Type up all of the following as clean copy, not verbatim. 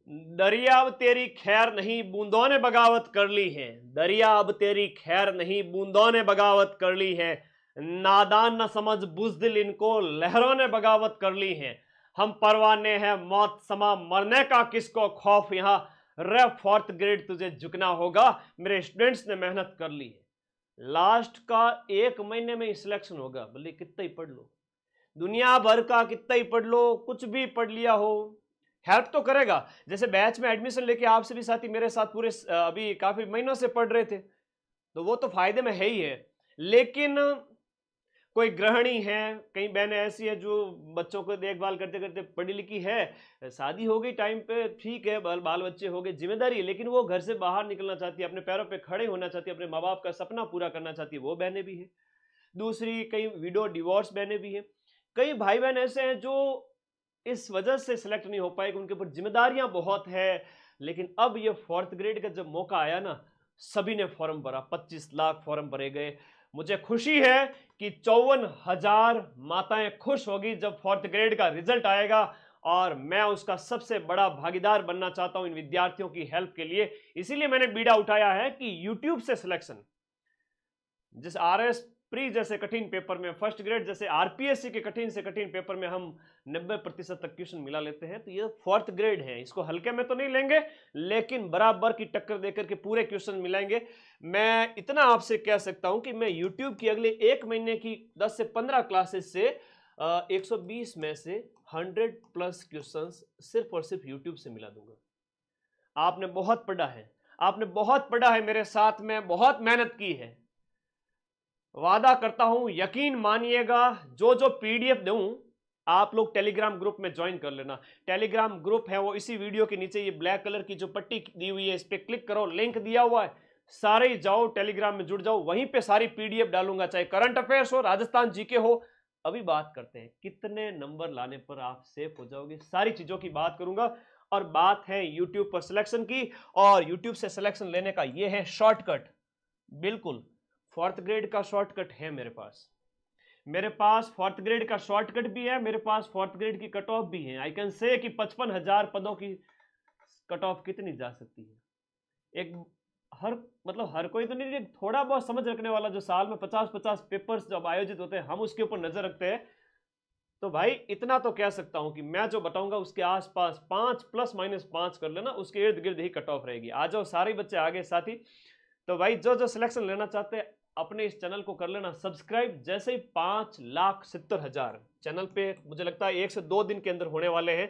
दरिया अब तेरी खैर नहीं बूंदों ने बगावत कर ली है, दरिया अब तेरी खैर नहीं बूंदों ने बगावत कर ली है, नादान न समझ बुज़दिल इनको लहरों ने बगावत कर ली है, हम परवाने हैं मौत समा मरने का किसको खौफ, यहाँ रे फोर्थ ग्रेड तुझे झुकना होगा, मेरे स्टूडेंट्स ने मेहनत कर ली है। लास्ट का 1 महीने में सिलेक्शन होगा, भले कितना ही पढ़ लो, दुनिया भर का कितना ही पढ़ लो, कुछ भी पढ़ लिया हो, हेल्प तो करेगा। जैसे बैच में एडमिशन लेके आप सभी साथी मेरे साथ पूरे अभी काफी महीनों से पढ़ रहे थे, तो वो तो फायदे में है ही है। लेकिन कोई गृहिणी है, कई बहनें ऐसी है जो बच्चों को देखभाल करते करते पढ़ी लिखी है, शादी हो गई टाइम पे, ठीक है, बाल बच्चे हो गए, जिम्मेदारी है, लेकिन वो घर से बाहर निकलना चाहती है, अपने पैरों पे खड़े होना चाहती है, अपने माँ बाप का सपना पूरा करना चाहती है, वो बहनें भी है। दूसरी कई विडो डिवोर्स बहनें भी है। कई भाई बहन ऐसे हैं जो इस वजह से सिलेक्ट नहीं हो पाए कि उनके ऊपर जिम्मेदारियां बहुत है। लेकिन अब ये 4th ग्रेड का जब मौका आया ना, सभी ने फॉर्म भरा, 25 लाख फॉर्म भरे गए। मुझे खुशी है कि 54,000 माताएं खुश होगी जब 4th ग्रेड का रिजल्ट आएगा, और मैं उसका सबसे बड़ा भागीदार बनना चाहता हूं इन विद्यार्थियों की हेल्प के लिए। इसीलिए मैंने बीड़ा उठाया है कि यूट्यूब से सिलेक्शन, जिस आरएस प्री जैसे कठिन पेपर में, फर्स्ट ग्रेड जैसे आरपीएससी के कठिन से कठिन पेपर में हम 90% तक क्वेश्चन मिला लेते हैं, तो ये 4th ग्रेड है, इसको हल्के में तो नहीं लेंगे, लेकिन बराबर की टक्कर देकर के पूरे क्वेश्चन मिलाएंगे। मैं इतना आपसे कह सकता हूं कि मैं यूट्यूब की अगले 1 महीने की 10 से 15 क्लासेस से 120 में से 100+ क्वेश्चन सिर्फ और सिर्फ यूट्यूब से मिला दूंगा। आपने बहुत पढ़ा है, आपने बहुत पढ़ा है, मेरे साथ में बहुत मेहनत की है, वादा करता हूं, यकीन मानिएगा, जो जो पीडीएफ दूं आप लोग टेलीग्राम ग्रुप में ज्वाइन कर लेना। टेलीग्राम ग्रुप है वो इसी वीडियो के नीचे ये ब्लैक कलर की जो पट्टी दी हुई है, इस पे क्लिक करो, लिंक दिया हुआ है, सारे ही जाओ टेलीग्राम में जुड़ जाओ, वहीं पे सारी पीडीएफ डालूंगा, चाहे करंट अफेयर्स हो, राजस्थान जीके हो। अभी बात करते हैं कितने नंबर लाने पर आप सेफ हो जाओगे, सारी चीजों की बात करूंगा। और बात है यूट्यूब पर सिलेक्शन की, और यूट्यूब से सिलेक्शन लेने का ये है शॉर्टकट, बिल्कुल 4th ग्रेड का शॉर्टकट है मेरे पास। मेरे पास 4th ग्रेड का शॉर्टकट भी है, मेरे पास 4th ग्रेड की कट ऑफ भी है। आई कैन से कि 55,000 पदों की कट ऑफ कितनी जा सकती है। एक हर कोई तो नहीं, थोड़ा बहुत समझ रखने वाला, जो साल में 50-50 पेपर्स जब आयोजित होते हैं, हम उसके ऊपर नजर रखते हैं। तो भाई इतना तो कह सकता हूं कि मैं जो बताऊंगा उसके आसपास 5 ± 5 कर लेना, उसके इर्द गिर्द ही कट ऑफ रहेगी। आ जाओ सारे बच्चे आगे साथी। तो भाई जो जो सिलेक्शन लेना चाहते हैं अपने इस चैनल को कर लेना सब्सक्राइब। जैसे ही 5,70,000 चैनल पे, मुझे लगता है 1 से 2 दिन के अंदर होने वाले हैं,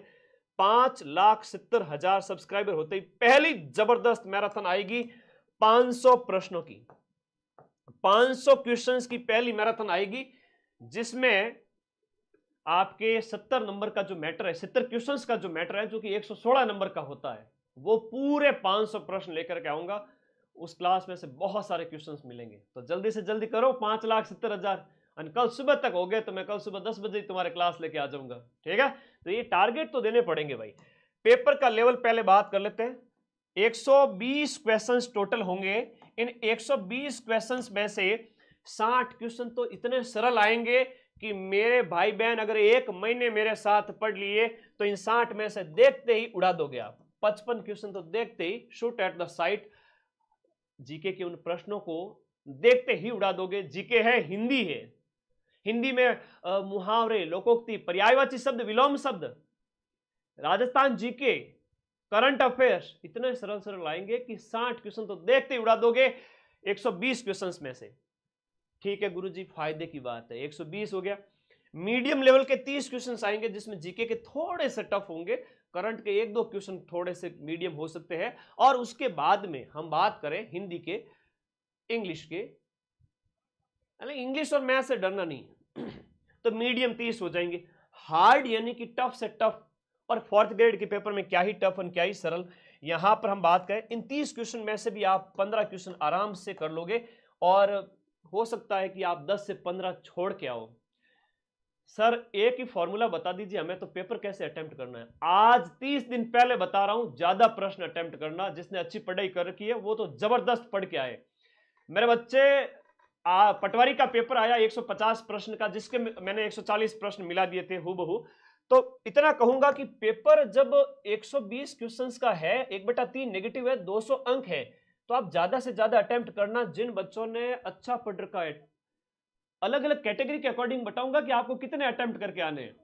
5,70,000 सब्सक्राइबर होते ही पहली जबरदस्त मैराथन आएगी 500 प्रश्नों की, 500 क्वेश्चंस की पहली मैराथन आएगी, जिसमें आपके 70 नंबर का जो मैटर है, 70 क्वेश्चंस का जो मैटर है, जो कि 116 नंबर का होता है, वो पूरे 500 प्रश्न लेकर के आऊंगा। उस क्लास में से बहुत सारे क्वेश्चंस मिलेंगे, तो जल्दी से जल्दी करो। 5,70,000 और कल सुबह तक हो गए तो मैं कल सुबह 10 बजे तुम्हारे क्लास लेके आ जाऊंगा, ठीक है। तो ये टारगेट तो देने पड़ेंगे भाई। पेपर का लेवल पहले बात कर लेते हैं। 120 क्वेश्चंस टोटल होंगे। इन 120 क्वेश्चंस में से 60 क्वेश्चन तो इतने सरल आएंगे कि मेरे भाई बहन अगर 1 महीने मेरे साथ पढ़ लिए तो इन 60 में से देखते ही उड़ा दोगे आप। 55 क्वेश्चन तो देखते ही shoot at the site, GK के उन प्रश्नों को देखते ही उड़ा दोगे। जीके है, हिंदी है, हिंदी में मुहावरे, लोकोक्ति, पर्यायवाची शब्द, विलोम शब्द, राजस्थान जीके, करंट अफेयर्स, इतने सरल सरल आएंगे कि 60 क्वेश्चन तो देखते ही उड़ा दोगे 120 क्वेश्चंस में से। ठीक है गुरुजी, फायदे की बात है, 120 हो गया। मीडियम लेवल के 30 क्वेश्चंस आएंगे, जिसमें जीके के थोड़े से टफ होंगे, करंट के 1-2 क्वेश्चन थोड़े से मीडियम हो सकते हैं। और उसके बाद में हम बात करें हिंदी के, इंग्लिश के, इंग्लिश और मैथ से डरना नहीं तो मीडियम 30 हो जाएंगे। हार्ड यानी कि टफ से टफ, और 4th ग्रेड के पेपर में क्या ही टफ और क्या ही सरल। यहां पर हम बात करें इन 30 क्वेश्चन में से भी आप 15 क्वेश्चन आराम से कर लोगे, और हो सकता है कि आप 10 से 15 छोड़ के आओ। सर एक ही फॉर्मूला बता दीजिए हमें, तो पेपर कैसे अटेम्प्ट करना है। आज 30 दिन पहले बता रहा हूं, ज्यादा प्रश्न अटेम्प्ट करना। जिसने अच्छी पढ़ाई कर रखी है वो तो जबरदस्त पढ़ के आए। मेरे बच्चे, पटवारी का पेपर आया 150 प्रश्न का, जिसके मैंने 140 प्रश्न मिला दिए थे हूबहू। तो इतना कहूंगा कि पेपर जब 120 क्वेश्चंस का है, 1/3 नेगेटिव है, 200 अंक है, तो आप ज्यादा से ज्यादा अटेम्प्ट करना। जिन बच्चों ने अच्छा पढ़ रखा है, अलग अलग कैटेगरी के अकॉर्डिंग बताऊंगा कि आपको कितने अटेम्प्ट करके आने हैं।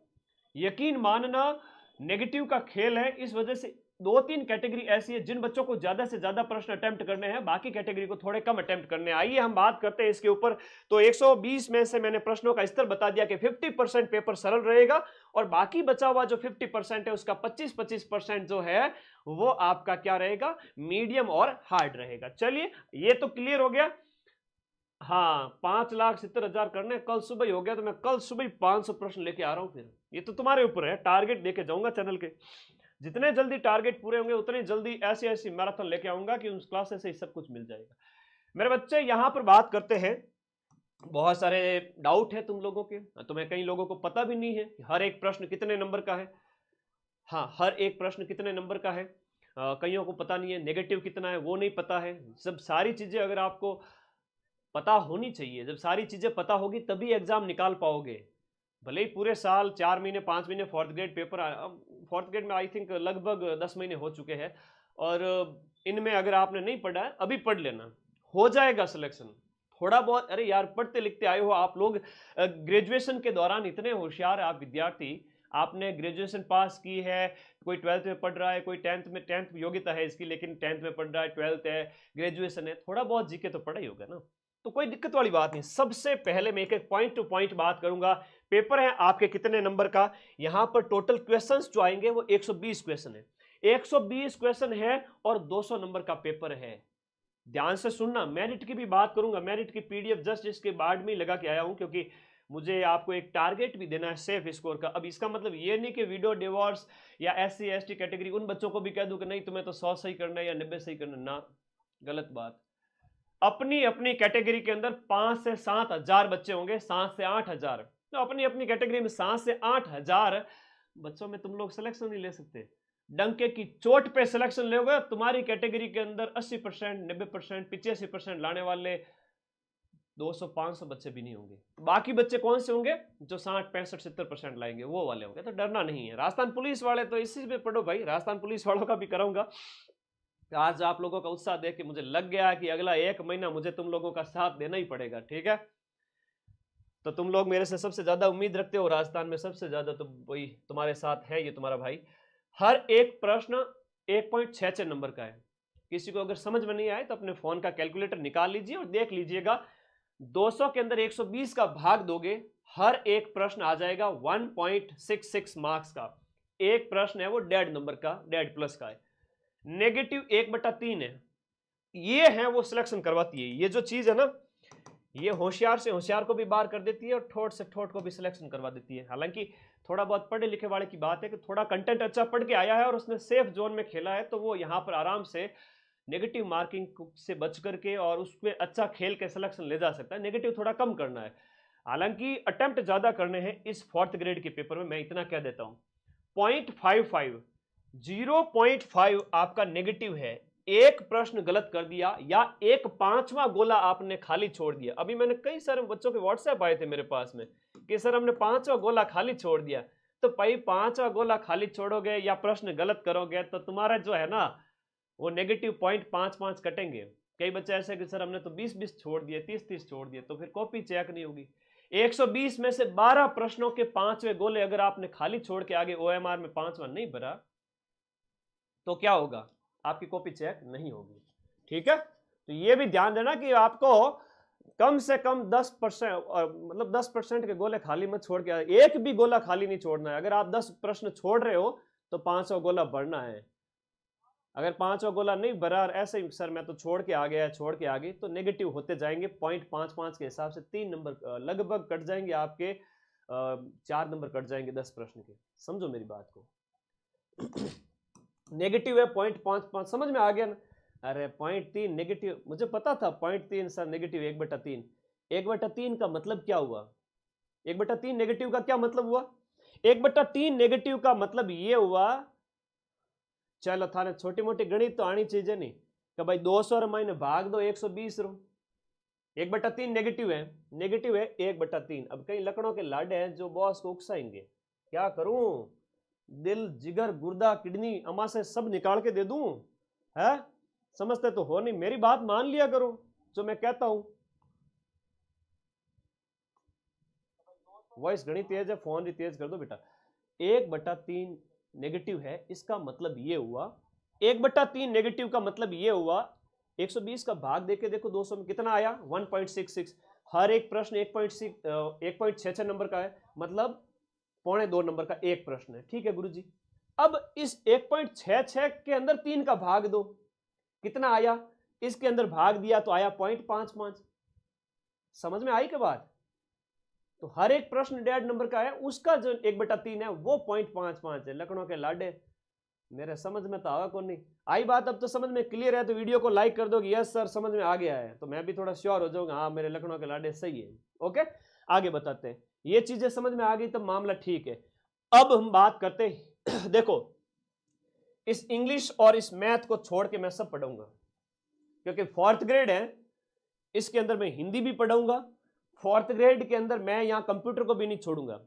यकीन मानना, नेगेटिव का खेल है, इस वजह से 2-3 कैटेगरी ऐसी है जिन बच्चों को ज्यादा से ज्यादा प्रश्न अटेम्प्ट करने हैं, बाकी कैटेगरी को थोड़े कम अटेम्प्ट करने हैं। आइए हम बात करते हैं इसके ऊपर। तो 120 में से मैंने प्रश्नों का स्तर बता दिया कि 50% पेपर सरल रहेगा और बाकी बचा हुआ जो 50% है उसका 25% जो है वो आपका क्या रहेगा, मीडियम और हार्ड रहेगा। चलिए ये तो क्लियर हो गया। हाँ, 5,70,000 करने, कल सुबह ही हो गया, तो मैं कल सुबह ही 500 प्रश्न लेके आ रहा हूं। फिर ये तो तुम्हारे ऊपर है, टारगेट लेके जाऊंगा चैनल के। जितने जल्दी टारगेट पूरे होंगे उतने जल्दी ऐसी ऐसी मैराथन लेके आऊंगा कि उस क्लासेस से ही सब कुछ मिल जाएगा। मेरे बच्चे यहां पर बात करते हैं, बहुत सारे डाउट है तुम लोगों के, तुम्हें कई लोगों को पता भी नहीं है कि हर एक प्रश्न कितने नंबर का है। हाँ, हर एक प्रश्न कितने नंबर का है, कईयों को पता नहीं है। नेगेटिव कितना है वो नहीं पता है। सब सारी चीजें अगर आपको पता होनी चाहिए, जब सारी चीजें पता होगी तभी एग्जाम निकाल पाओगे। भले ही पूरे साल 4 महीने 5 महीने fourth grade paper, fourth grade में आई थिंक लगभग 10 महीने हो चुके हैं, और इनमें अगर आपने नहीं पढ़ा है अभी पढ़ लेना, हो जाएगा सिलेक्शन। थोड़ा बहुत, अरे यार पढ़ते लिखते आए हो आप लोग, ग्रेजुएशन के दौरान इतने होशियार आप विद्यार्थी, आपने ग्रेजुएशन पास की है, कोई 12th में पढ़ रहा है, कोई 10th में, 10th योग्यता है इसकी लेकिन 10th में पढ़ रहा है, 12th है, ग्रेजुएशन है, थोड़ा बहुत जीके तो पढ़ा ही होगा ना, तो कोई दिक्कत वाली बात नहीं। सबसे पहले मैं एक एक पॉइंट टू पॉइंट बात करूंगा। पेपर है आपके कितने नंबर का, यहां पर टोटल क्वेश्चंस जो आएंगे वो 120 क्वेश्चन है, 120 क्वेश्चन है और 200 नंबर का पेपर है। ध्यान से सुनना, मेरिट की भी बात करूंगा, मेरिट की पीडीएफ जस्ट इसके बाद में लगा के आया हूं, क्योंकि मुझे आपको एक टारगेट भी देना है सेफ स्कोर का। अब इसका मतलब ये नहीं कि वीडियो डिवोर्स या SC ST कैटेगरी उन बच्चों को भी कह दूं कि नहीं तुम्हें तो 100 सही करना है या 90 सही करना, ना, गलत बात। अपनी अपनी कैटेगरी के अंदर 5 से 7 हजार बच्चे होंगे, 7 से 8 हजार, तो अपनी अपनी कैटेगरी में 7 से 8 हजार बच्चों में तुम लोग सिलेक्शन नहीं ले सकते। डंके की चोट पे सिलेक्शन लोगे, तुम्हारी कैटेगरी के अंदर 80%, 90%, 85% लाने वाले 200-500 बच्चे भी नहीं होंगे। बाकी बच्चे कौन से होंगे, जो 60-65-70% लाएंगे, वो वाले होंगे। तो डरना नहीं है। राजस्थान पुलिस वाले तो इसी पे पढ़ो भाई, राजस्थान पुलिस वालों का भी कराऊंगा। आज आप लोगों का उत्साह देख के मुझे लग गया कि अगला 1 महीना मुझे तुम लोगों का साथ देना ही पड़ेगा, ठीक है। तो तुम लोग मेरे से सबसे ज्यादा उम्मीद रखते हो, राजस्थान में सबसे ज्यादा तो वही तुम्हारे साथ है, ये तुम्हारा भाई। हर एक प्रश्न 1.66 नंबर का है। किसी को अगर समझ में नहीं आए तो अपने फोन का कैलकुलेटर निकाल लीजिए और देख लीजिएगा, 200 के अंदर 120 का भाग दोगे, हर एक प्रश्न आ जाएगा 1.66 मार्क्स का। एक प्रश्न है वो डेड नंबर का, डेड प्लस का है। नेगेटिव 1/3 है, ये है वो सिलेक्शन करवाती है। ये जो चीज है ना, ये होशियार से होशियार को भी बाहर कर देती है और ठोट से ठोट को भी सिलेक्शन करवा देती है। हालांकि थोड़ा बहुत पढ़े लिखे वाले की बात है कि थोड़ा कंटेंट अच्छा पढ़ के आया है और उसने सेफ जोन में खेला है, तो वो यहाँ पर आराम से नेगेटिव मार्किंग से बच करके और उसमें अच्छा खेल के सिलेक्शन ले जा सकता है। नेगेटिव थोड़ा कम करना है, हालांकि अटेम्प्ट ज्यादा करने हैं इस फोर्थ ग्रेड के पेपर में। मैं इतना कह देता हूँ, 0.55, 0.5 आपका नेगेटिव है। एक प्रश्न गलत कर दिया या एक 5वां गोला आपने खाली छोड़ दिया। अभी मैंने कई सारे बच्चों के व्हाट्सएप आए थे मेरे पास में कि सर हमने 5वां गोला खाली छोड़ दिया। तो भाई 5वां गोला खाली छोड़ोगे या प्रश्न गलत करोगे तो तुम्हारा जो है ना वो नेगेटिव 0.55 कटेंगे। कई बच्चे ऐसे कि सर हमने तो 20-20 छोड़ दिए, 30-30 छोड़ दिए, तो फिर कॉपी चेक नहीं होगी। 120 में से 12 प्रश्नों के 5वें गोले अगर आपने खाली छोड़ के आगे OMR में 5वां नहीं भरा तो क्या होगा, आपकी कॉपी चेक नहीं होगी, ठीक है। तो ये भी ध्यान देना कि आपको कम से कम 10%, मतलब 10% के गोले खाली मत छोड़ के, एक भी गोला खाली नहीं छोड़ना है। अगर आप 10 प्रश्न छोड़ रहे हो तो 5वां गोला भरना है। अगर 5वां गोला नहीं भरा और ऐसे ही सर मैं तो छोड़ के आ गया, छोड़ के आ गई, तो नेगेटिव होते जाएंगे। 0.55 के हिसाब से 3 नंबर लगभग कट जाएंगे आपके, 4 नंबर कट जाएंगे 10 प्रश्न के। समझो मेरी बात को। नेगेटिव है 0.55, समझ में आ गया ना। अरे 0.3 नेगेटिव, मुझे पता था 0.3 सर नेगेटिव 1/3। 1/3 का मतलब क्या हुआ, 1/3 नेगेटिव का क्या मतलब हुआ, 1/3 नेगेटिव का मतलब ये हुआ, चलो थाने छोटी मोटी गणित तो आनी चाहिए नहीं कि भाई 200 माइने भाग दो 120 रो। 1/3 नेगेटिव है, नेगेटिव है 1/3। अब कई लकड़ों के लाडे हैं जो बॉस को उकसाएंगे, क्या करूं, दिल जिगर गुर्दा किडनी अमाशय सब निकाल के दे दूं? है समझते तो हो नहीं, मेरी बात मान लिया करो जो मैं कहता हूं। वॉइस घनी तेज है, फोन भी तेज कर दो बेटा। 1/3 नेगेटिव है, इसका मतलब ये हुआ 1/3 नेगेटिव का मतलब ये हुआ 120 का भाग देके देखो 200 में कितना आया 1.66। हर एक प्रश्न 1.66 नंबर का है, मतलब 1.25 नंबर का एक प्रश्न है। ठीक है गुरुजी, अब इस 1.66 के अंदर 3 का भाग दो, कितना आया, इसके अंदर भाग दिया तो आया 0.55। समझ में आई क्या बात? तो हर एक प्रश्न 1.5 नंबर का है, उसका जो 1/3 है वो 0.55 है। लखनऊ के लाडे मेरे समझ में तो आवा कौन नहीं आई बात, अब तो समझ में क्लियर है तो वीडियो को लाइक कर दो कि यस सर समझ में आ गया है, तो मैं भी थोड़ा श्योर हो जाऊंगा हाँ मेरे लखनऊ के लाडे सही है। ओके आगे बताते हैं, ये चीजें समझ में आ गई तो मामला ठीक है। अब हम बात करते हैं देखो इस इंग्लिश और इस मैथ को छोड़ के मैं सब पढ़ाऊंगा, क्योंकि 4th ग्रेड है, इसके अंदर मैं हिंदी भी पढ़ाऊंगा। 4th ग्रेड के अंदर मैं यहां कंप्यूटर को भी नहीं छोड़ूंगा,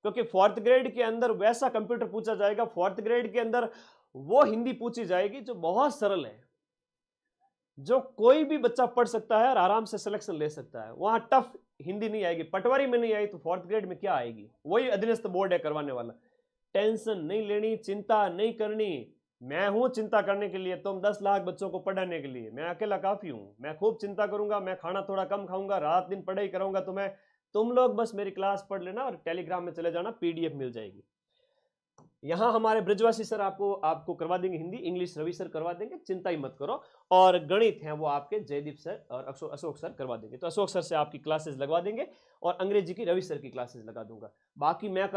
क्योंकि 4th ग्रेड के अंदर वैसा कंप्यूटर पूछा जाएगा, 4th ग्रेड के अंदर वो हिंदी पूछी जाएगी जो बहुत सरल है, जो कोई भी बच्चा पढ़ सकता है और आराम से सिलेक्शन ले सकता है। वहां टफ हिंदी नहीं आएगी, पटवारी में नहीं आई तो 4th ग्रेड में क्या आएगी? वही अधीनस्थ बोर्ड है करवाने वाला। टेंशन नहीं लेनी, चिंता नहीं करनी, मैं हूं चिंता करने के लिए, तुम 10 लाख बच्चों को पढ़ाने के लिए, मैं अकेला काफी हूं। मैं खूब चिंता करूंगा, मैं खाना थोड़ा कम खाऊंगा, रात दिन पढ़ाई करूंगा, तुम लोग बस मेरी क्लास पढ़ लेना और टेलीग्राम में चले जाना, पीडीएफ मिल जाएगी। यहां हमारे ब्रजवासी सर आपको करवा देंगे हिंदी, इंग्लिश रवि सर करवा देंगे, चिंता ही मत करो। और गणित है वो आपके जयदीप सर और अशोक सर करवा देंगे, तो अशोक सर से आपकी क्लासेस लगवा देंगे और अंग्रेजी की रवि सर की क्लासेस लगा दूंगा। बाकी मैं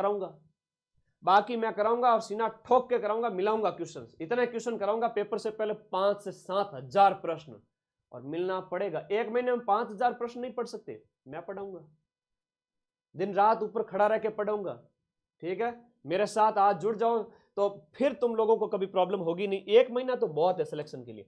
कराऊंगा और सीना ठोक के कराऊंगा, मिलाऊंगा क्वेश्चन, इतने क्वेश्चन कराऊंगा पेपर से पहले 5 से 7 हजार प्रश्न, और मिलना पड़ेगा। एक महीने में 5,000 प्रश्न नहीं पढ़ सकते, मैं पढ़ाऊंगा, दिन रात ऊपर खड़ा रह के पढ़ाऊंगा। ठीक है, मेरे साथ आज जुड़ जाओ तो फिर तुम लोगों को कभी प्रॉब्लम होगी नहीं। एक महीना तो बहुत है सिलेक्शन के लिए।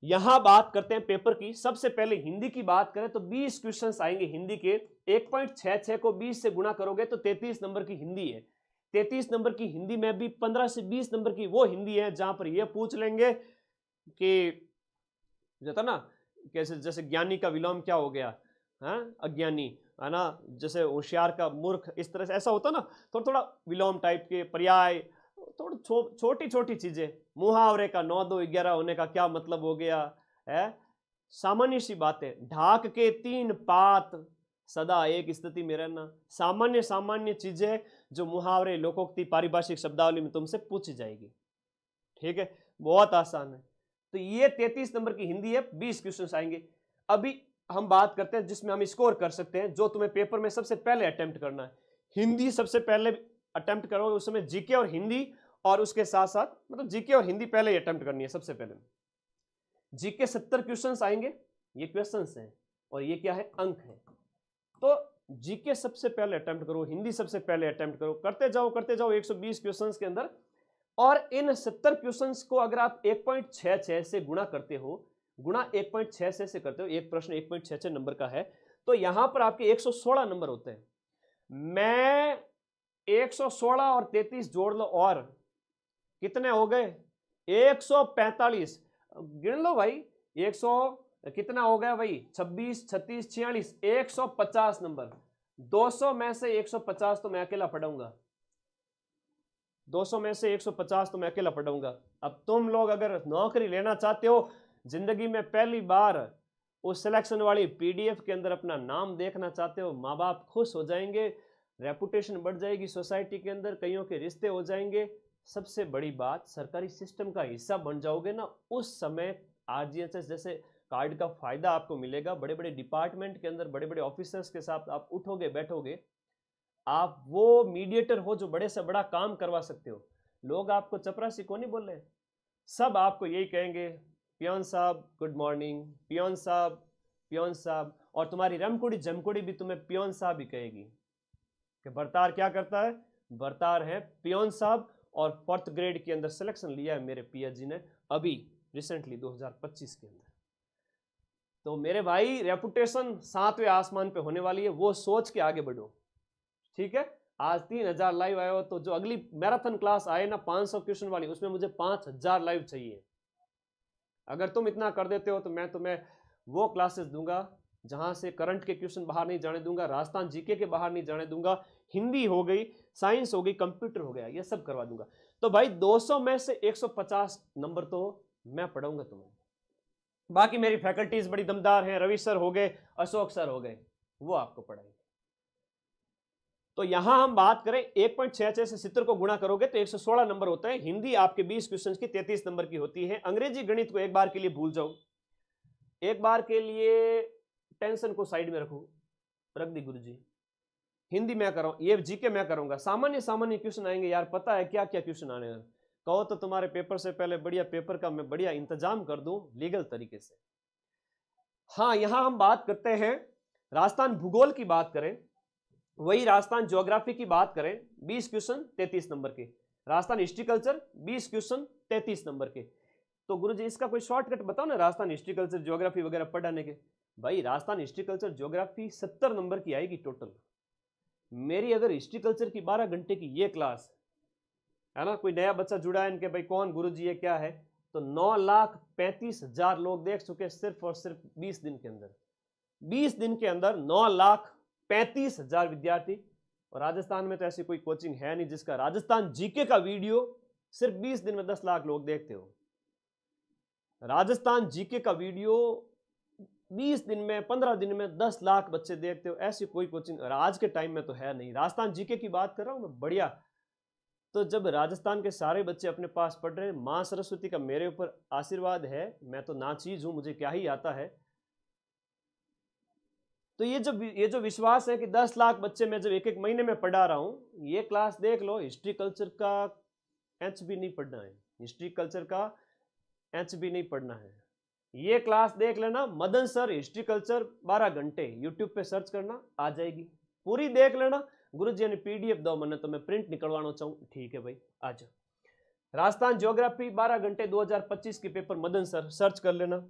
यहां बात करते हैं पेपर की। सबसे पहले हिंदी की बात करें तो 20 क्वेश्चंस आएंगे हिंदी के। 1.66 को 20 से गुणा करोगे तो 33 नंबर की हिंदी है। 33 नंबर की हिंदी में भी 15 से 20 नंबर की वो हिंदी है जहां पर ये पूछ लेंगे कि जो ना कैसे, जैसे ज्ञानी का विलोम क्या हो गया, हाँ अज्ञानी है ना, जैसे होशियार का मूर्ख, इस तरह से ऐसा होता ना, थोड़ा थोड़ा विलोम टाइप के, पर्याय, थोड़ी छोटी छोटी चीजें, मुहावरे का 9 2 11 होने का क्या मतलब हो गया है, सामान्य सी बातें, ढाक के 3 पात सदा एक स्थिति में रहना, सामान्य सामान्य चीजें जो मुहावरे लोकोक्ति पारिभाषिक शब्दावली में तुमसे पूछी जाएगी। ठीक है, बहुत आसान है। तो ये 33 नंबर की हिंदी है, 20 क्वेश्चन आएंगे। अभी हम बात करते हैं जिसमें हम स्कोर कर सकते हैं, जो तुम्हें पेपर में सबसे पहले अटेम्प्ट करना है। हिंदी सबसे पहले अटेम्प्ट करोगे, उस समय जीके और हिंदी, और उसके साथ साथ मतलब जीके और हिंदी पहले ही अटेम्प्ट करनी है। सबसे पहले जीके 70 क्वेश्चन आएंगे, ये क्वेश्चन हैं और ये क्या है, अंक है। तो जीके सबसे पहले अटेम्प्ट करो, हिंदी सबसे पहले अटेम्प्ट करो, करते जाओ 120 क्वेश्चंस के अंदर। और इन 70 क्वेश्चंस को अगर आप 1.66 से गुणा करते हो, गुणा 1.66 से करते हो, एक प्रश्न 1.66 नंबर का है, तो यहां पर आपके 116 नंबर होते हैं। मैं 116 और 33 जोड़ लो और कितने हो गए, 145। गिन लो भाई, 100 कितना हो गया भाई, 26 36 46, 150 नंबर। 200 में से 150 तो मैं अकेला पढ़ाऊंगा, 200 में से 150 तो मैं अकेला पढ़ाऊंगा। अब तुम लोग अगर नौकरी लेना चाहते हो, जिंदगी में पहली बार उस सिलेक्शन वाली पीडीएफ के अंदर अपना नाम देखना चाहते हो, माँ बाप खुश हो जाएंगे, रेपुटेशन बढ़ जाएगी सोसाइटी के अंदर, कईयों के रिश्ते हो जाएंगे, सबसे बड़ी बात सरकारी सिस्टम का हिस्सा बन जाओगे ना, उस समय आरजीएचएस जैसे कार्ड का फायदा आपको मिलेगा। बड़े बड़े डिपार्टमेंट के अंदर बड़े बड़े ऑफिसर्स के साथ आप उठोगे बैठोगे, आप वो मीडिएटर हो जो बड़े से बड़ा काम करवा सकते हो। लोग आपको चपरासी को नहीं बोल रहे, सब आपको यही कहेंगे, पियोन साहब गुड मॉर्निंग, पियोन साहब, और तुम्हारी रमकुड़ी जमकुड़ी भी तुम्हें पियोन साहब ही कहेगी। कि बरतार क्या करता है, बरतार है पियोन साहब, और 4th ग्रेड के अंदर सिलेक्शन लिया है मेरे पिया जी ने अभी रिसेंटली 2025 के अंदर। तो मेरे भाई रेपुटेशन 7वें आसमान पे होने वाली है, वो सोच के आगे बढ़ो। ठीक है, आज 3000 लाइव आए हो, तो जो अगली मैराथन क्लास आए ना 500 क्वेश्चन वाली, उसमें मुझे 5000 लाइव चाहिए। अगर तुम इतना कर देते हो तो मैं तुम्हें वो क्लासेस दूंगा जहां से करंट के क्वेश्चन बाहर नहीं जाने दूंगा, राजस्थान जीके के बाहर नहीं जाने दूंगा, हिंदी हो गई, साइंस हो गई, कंप्यूटर हो गया, ये सब करवा दूंगा। तो भाई 200 में से 150 नंबर तो मैं पढ़ाऊंगा तुम्हें। बाकी मेरी फैकल्टीज बड़ी दमदार हैं, रवि सर हो गए, अशोक सर हो गए, वो आपको पढ़ाएंगे। तो यहां हम बात करें 1.66 से 70 को गुणा करोगे तो 116 नंबर होता है। हिंदी आपके 20 क्वेश्चन की 33 नंबर की होती है। अंग्रेजी गणित को एक बार के लिए भूल जाओ, एक बार के लिए टेंशन को साइड में रखो, रख दी गुरुजी। हिंदी मैं कर रहा हूं, ये जीके मैं करूंगा, सामान्य सामान्य क्वेश्चन आएंगे यार, पता है क्या क्या क्वेश्चन आने हैं। कहो तो तुम्हारे पेपर से पहले बढ़िया पेपर का मैं बढ़िया इंतजाम कर दूं लीगल तरीके से। हाँ, यहां हम बात करते हैं राजस्थान भूगोल की बात करें, वही राजस्थान ज्योग्राफी की बात करें, 20 क्वेश्चन 33 नंबर के। Rajasthan history culture 20 question 33 number के। तो गुरुजी इसका कोई शॉर्टकट बताओ ना, राजस्थान हिस्ट्री कल्चर ज्योग्राफी वगैरह पढ़ाने के। भाई Rajasthan history culture geography 70 number की आएगी टोटल। मेरी अगर हिस्ट्री कल्चर की 12 घंटे की ये क्लास है ना, कोई नया बच्चा जुड़ा है इनके, भाई कौन गुरुजी ये क्या है, तो 9,35,000 लोग देख चुके सिर्फ और सिर्फ 20 दिन के अंदर। 20 दिन के अंदर 9,35,000 विद्यार्थी। और राजस्थान में तो ऐसी कोई कोचिंग है नहीं जिसका राजस्थान जीके का वीडियो सिर्फ 20 दिन में 10 लाख लोग देखते हो। राजस्थान जीके का वीडियो 20 दिन में 15 दिन में 10 लाख बच्चे देखते हो, ऐसी कोई कोचिंग आज के टाइम में तो है नहीं। राजस्थान जीके की बात कर रहा हूं मैं, बढ़िया। तो जब राजस्थान के सारे बच्चे अपने पास पढ़ रहे हैं, मां सरस्वती का मेरे ऊपर आशीर्वाद है, मैं तो नाचीज हूं, मुझे क्या ही आता है। तो ये जो विश्वास है कि 10 लाख बच्चे मैं जब एक एक महीने में पढ़ा रहा हूं, ये क्लास देख लो, हिस्ट्री कल्चर का एच भी नहीं पढ़ना है, हिस्ट्री कल्चर का एच भी नहीं पढ़ना है। ये क्लास देख लेना, मदन सर हिस्ट्री कल्चर 12 घंटे यूट्यूब पे सर्च करना, आ जाएगी, पूरी देख लेना। गुरुजी ने पीडीएफ दो मैंने, तो मैं प्रिंट निकलवाना चाहूँ, ठीक है भाई आ जाओ। राजस्थान ज्योग्राफी 12 घंटे 2025 के पेपर मदन सर, सर्च कर लेना।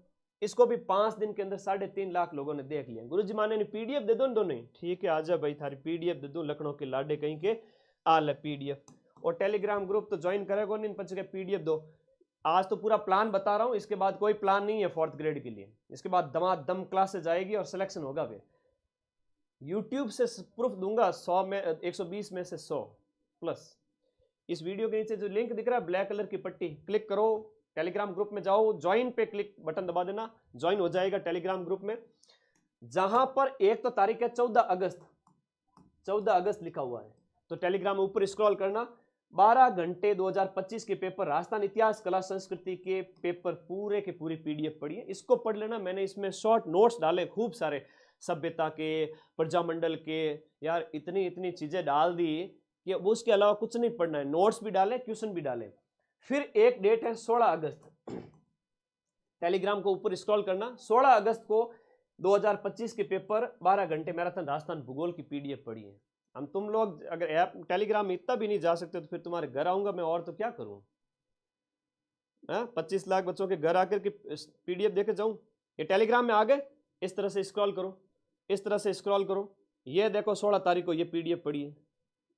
इसको भी 5 दिन के अंदर 3.5 लाख लोगों ने देख लिया। गुरुजी माने ने पीडीएफ दे दो न दोनों, ठीक है आजा भाई, थारी पीडीएफ दे दो, लखनऊ के लाडे कहीं के आ ले पीडीएफ। और टेलीग्राम ग्रुप तो ज्वाइन करेगा नहीं, पच के पीडीएफ दो। आज तो पूरा प्लान बता रहा हूं, इसके बाद कोई प्लान नहीं है 4th ग्रेड के लिए। इसके बाद दमादम क्लासेस आएगी और सिलेक्शन होगा। फिर यूट्यूब से प्रूफ दूंगा 100 में 120 में से 100 प्लस। इस वीडियो के नीचे जो लिंक दिख रहा है ब्लैक कलर की पट्टी, क्लिक करो, टेलीग्राम ग्रुप में जाओ, ज्वाइन पे क्लिक बटन दबा देना, ज्वाइन हो जाएगा टेलीग्राम ग्रुप में। जहां पर एक तो तारीख है 14 अगस्त, 14 अगस्त लिखा हुआ है, तो टेलीग्राम ऊपर स्क्रॉल करना। 12 घंटे 2025 के पेपर, राजस्थान इतिहास कला संस्कृति के पेपर पूरे के पूरी पीडीएफ पढ़िए, इसको पढ़ लेना। मैंने इसमें शॉर्ट नोट्स डाले खूब सारे, सभ्यता के, प्रजामंडल के, यार इतनी इतनी चीजें डाल दी कि वो उसके अलावा कुछ नहीं पढ़ना है। नोट्स भी डाले, क्वेश्चन भी डाले। फिर एक डेट है 16 अगस्त, टेलीग्राम को ऊपर स्क्रॉल करना, 16 अगस्त को 2025 के पेपर 12 घंटे मैराथन राजस्थान भूगोल की पीडीएफ पढ़िए। हम तुम लोग अगर ऐप टेलीग्राम में इतना भी नहीं जा सकते तो फिर तुम्हारे घर आऊंगा मैं, और तो क्या करूं। 25 लाख बच्चों के घर आकर के पीडीएफ देके जाऊं। ये टेलीग्राम में आ गए, इस तरह से स्क्रॉल करो, इस तरह से स्क्रॉल करो, ये देखो 16 तारीख को ये पीडीएफ पढ़िए,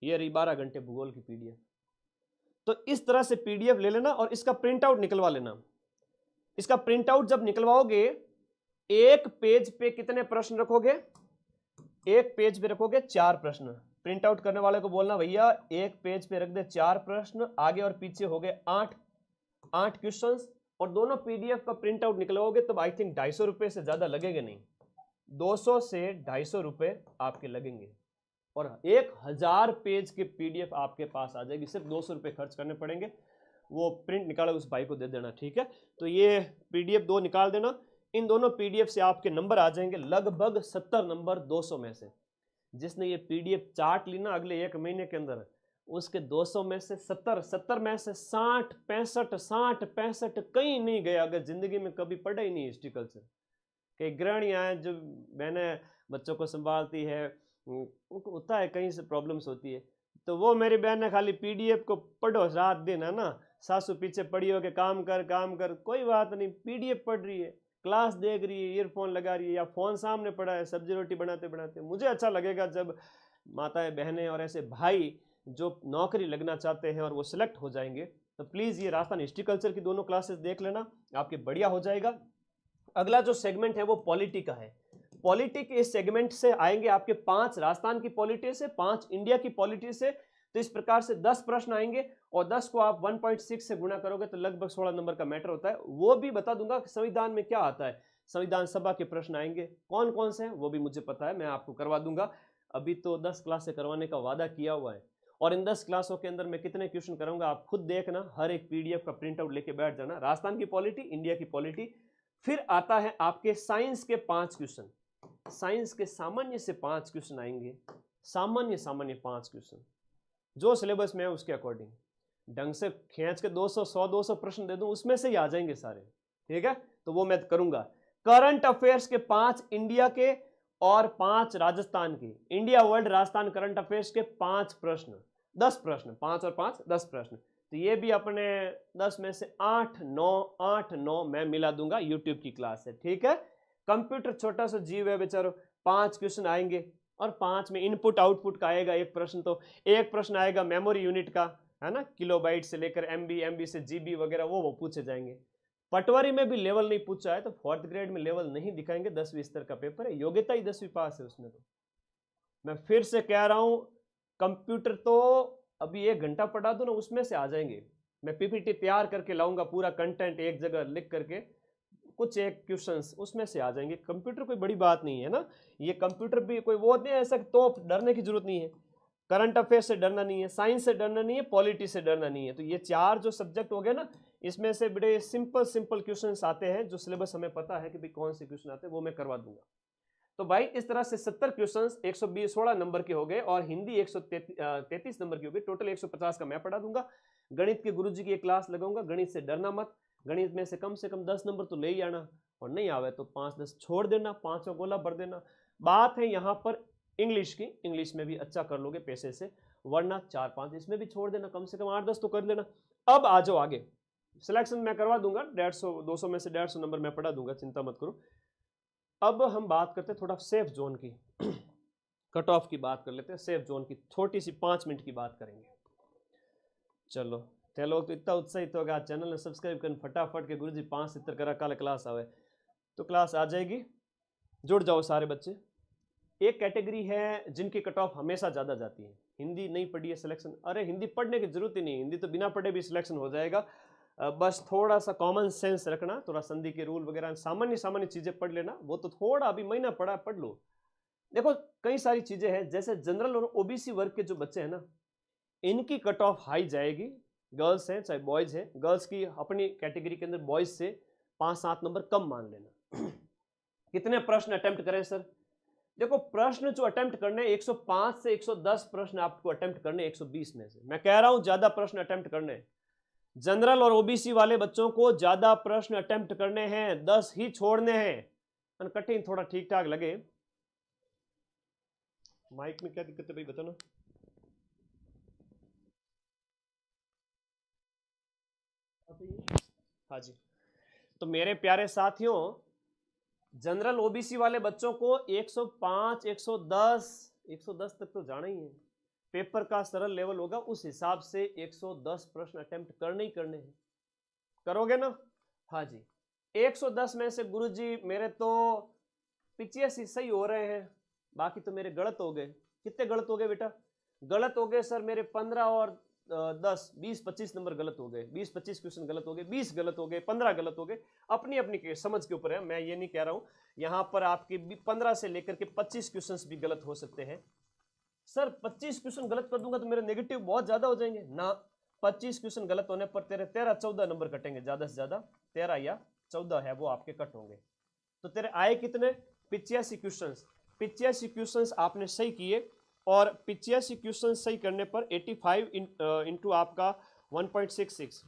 ये रही 12 घंटे भूगोल की पीडीएफ। तो इस तरह से पीडीएफ ले लेना और इसका प्रिंट आउट निकलवा लेना। इसका प्रिंट आउट जब निकलवाओगे, एक पेज पे कितने प्रश्न रखोगे, एक पेज पे रखोगे 4 प्रश्न। प्रिंट आउट करने वाले को बोलना भैया एक पेज पे रख दे 4 प्रश्न, आगे और पीछे हो गए 8 क्वेश्चंस। और दोनों पीडीएफ का प्रिंट आउट निकलवाओगे तो आई थिंक 250 रुपए से ज्यादा लगेंगे नहीं, 200 से 250 रुपए आपके लगेंगे और 1000 पेज के पीडीएफ आपके पास आ जाएगी। सिर्फ 200 रुपए खर्च करने पड़ेंगे, वो प्रिंट निकाला उस भाई को दे देना, ठीक है। तो ये पीडीएफ 2 निकाल देना, इन दोनों पीडीएफ से आपके नंबर आ जाएंगे लगभग 70 नंबर 200 में से। जिसने ये पीडीएफ चार्ट ली ना अगले 1 महीने के अंदर, उसके 200 में से 70 में से 60 65 कहीं नहीं गया अगर जिंदगी में कभी पढ़ा ही नहीं हिस्ट्री कल्चर। कई गृहणियाँ हैं जो मैंने बच्चों को संभालती है, उनको होता है कहीं से प्रॉब्लम्स होती है, तो वो मेरी बहन ने खाली पीडीएफ को पढ़ो रात दिन, है ना, सासू पीछे पड़ी हो के काम कर, कोई बात नहीं, पीडीएफ पढ़ रही है, क्लास देख रही है, ईयरफोन लगा रही है या फोन सामने पड़ा है, सब्जी रोटी बनाते बनाते। मुझे अच्छा लगेगा जब माताएं बहनें और ऐसे भाई जो नौकरी लगना चाहते हैं और वो सिलेक्ट हो जाएंगे, तो प्लीज़ ये राजस्थान हिस्ट्री कल्चर की दोनों क्लासेस देख लेना, आपके बढ़िया हो जाएगा। अगला जो सेगमेंट है वो पॉलिटी का है। पॉलिटी के इस सेगमेंट से आएंगे आपके 5 राजस्थान की पॉलिटी से, 5 इंडिया की पॉलिटी से। तो इस प्रकार से 10 प्रश्न आएंगे और 10 को आप 1.6 से गुणा करोगे तो लगभग 16 नंबर का मैटर होता है। वो भी बता दूंगा कि संविधान में क्या आता है, संविधान सभा के प्रश्न आएंगे, कौन कौन से हैं वो भी मुझे पता है, मैं आपको करवा दूंगा। अभी तो 10 क्लास से करवाने का वादा किया हुआ है और इन 10 क्लासों के अंदर मैं कितने क्वेश्चन कराऊंगा आप खुद देखना, हर एक पीडीएफ का प्रिंट आउट लेके बैठ जाना। राजस्थान की पॉलिटी, इंडिया की पॉलिटी, फिर आता है आपके साइंस के 5 क्वेश्चन, साइंस के सामान्य से 5 क्वेश्चन आएंगे, सामान्य 5 क्वेश्चन जो सिलेबस में है उसके अकॉर्डिंग, ढंग से खींच के 200 100 200 प्रश्न दे दूं उसमें से ही आ जाएंगे सारे, ठीक है, तो वो मैं करूंगा। करंट अफेयर्स के 5 इंडिया के और 5 राजस्थान के, India world Rajasthan current affairs के 5 प्रश्न, 10 प्रश्न, 5 और 5 10 प्रश्न, तो ये भी अपने 10 में से 8 9 मैं मिला दूंगा, यूट्यूब की क्लास है, ठीक है। कंप्यूटर छोटा सा जीव है बेचारो, 5 क्वेश्चन आएंगे और 5 में इनपुट आउटपुट का आएगा एक प्रश्न, तो एक प्रश्न आएगा मेमोरी यूनिट का, है ना, किलोबाइट से लेकर एमबी, एमबी से जीबी वगैरह वो पूछे जाएंगे। पटवारी में भी लेवल नहीं पूछा है तो 4th ग्रेड में लेवल नहीं दिखाएंगे, 10वीं स्तर का पेपर है, योग्यता ही 10वीं पास है उसमें। तो मैं फिर से कह रहा हूं, कंप्यूटर तो अभी 1 घंटा पढ़ा दो ना उसमें से आ जाएंगे। मैं पीपीटी तैयार करके लाऊंगा, पूरा कंटेंट एक जगह लिख करके, कुछ एक क्वेश्चंस उसमें से आ जाएंगे। कंप्यूटर कोई बड़ी बात नहीं है ना, ये कंप्यूटर भी कोई वो नहीं है ऐसा तो डरने की जरूरत नहीं है। करंट अफेयर से डरना नहीं है, साइंस से डरना नहीं है, पॉलिटी से डरना नहीं है। तो ये 4 जो सब्जेक्ट हो गए ना, इसमें से बड़े सिंपल क्वेश्चंस आते हैं जो सिलेबस हमें पता है कि भाई कौन से क्वेश्चन आते हैं, वो मैं करवा दूंगा। तो भाई इस तरह से 70 क्वेश्चंस 116 नंबर के हो गए और हिंदी 133 नंबर की हो गई, टोटल 150 का मैं पढ़ा दूंगा। गणित के गुरुजी की एक क्लास लगाऊंगा, गणित से डरना मत, गणित में से कम 10 नंबर तो ले ही आना, और नहीं आवे तो 5-10 छोड़ देना, 5 गोला भर देना। बात है यहाँ पर इंग्लिश की, इंग्लिश में भी अच्छा कर लोगे पैसे से, वरना 4-5 इसमें भी छोड़ देना, कम से कम 8-10 तो कर लेना। अब आ जाओ आगे, सिलेक्शन मैं करवा दूंगा, 150 200 में से 150 नंबर मैं पढ़ा दूंगा, चिंता मत करो। अब हम बात करते हैं थोड़ा सेफ जोन की, कट ऑफ की बात कर लेते हैं, सेफ जोन की छोटी सी 5 मिनट की बात करेंगे। चलो ते लोग तो इतना उत्साहित होगा, चैनल ने सब्सक्राइब कर फटाफट के गुरुजी 570 करा कल क्लास आवे, तो क्लास आ जाएगी, जुड़ जाओ सारे बच्चे। एक कैटेगरी है जिनकी कट ऑफ हमेशा ज़्यादा जाती है, हिंदी नहीं पढ़ी है सिलेक्शन, अरे हिंदी पढ़ने की जरूरत ही नहीं, हिंदी तो बिना पढ़े भी सिलेक्शन हो जाएगा, बस थोड़ा सा कॉमन सेंस रखना, थोड़ा संधि के रूल वगैरह सामान्य चीज़ें पढ़ लेना, वो तो थोड़ा अभी महीना पढ़ा पढ़ लो। देखो कई सारी चीज़ें हैं, जैसे जनरल और ओबीसी वर्ग के जो बच्चे हैं ना, इनकी कट ऑफ हाई जाएगी, गर्ल्स हैं चाहे बॉयज़ हैं, गर्ल्स की अपनी कैटेगरी के अंदर बॉयज़ से 5-7 नंबर कम मान लेना। कितने प्रश्न अटेम्प्ट करें सर? देखो प्रश्न जो अटेम्प्ट करने 105 से 110 प्रश्न आपको अटेम्प्ट करने 120 में से, मैं कह रहा हूं ज्यादा प्रश्न अटेम्प्ट करने, जनरल और ओबीसी वाले बच्चों को ज्यादा प्रश्न अटेम्प्ट करने हैं, 10 ही छोड़ने हैं। कठिन थोड़ा ठीक ठाक लगे, माइक में क्या दिक्कत है भाई बताना। हाँ जी, तो मेरे प्यारे साथियों, जनरल ओबीसी वाले बच्चों को 105 110 तक तो जाना ही है, पेपर का सरल लेवल होगा उस हिसाब से 110 प्रश्न अटेम्प्ट करने ही करने हैं, करोगे ना? हाँ जी, 110 में से गुरुजी मेरे तो 85 सही हो रहे हैं, बाकी तो मेरे गलत हो गए। कितने गलत हो गए बेटा? गलत हो गए सर मेरे 15 और 10 20-25 नंबर गलत हो गए, 20-25 क्वेश्चन गलत हो गए, 20 गलत हो गए, 15 गलत हो गए, अपनी अपनी समझ के ऊपर है, मैं ये नहीं कह रहा हूं यहां पर आपके 15 से लेकर के 25 क्वेश्चन भी गलत हो सकते हैं। सर 25 क्वेश्चन गलत कर दूंगा तो मेरे नेगेटिव बहुत ज्यादा हो जाएंगे ना, 25 क्वेश्चन गलत होने पर तेरे 13-14 नंबर कटेंगे, ज्यादा से ज्यादा 13 या 14 है वो आपके कट होंगे। तो तेरे आए कितने? 85 क्वेश्चन, 85 क्वेश्चन आपने सही किए, और 85 क्वेश्चन सही करने पर 85 इंटू आपका 1.66,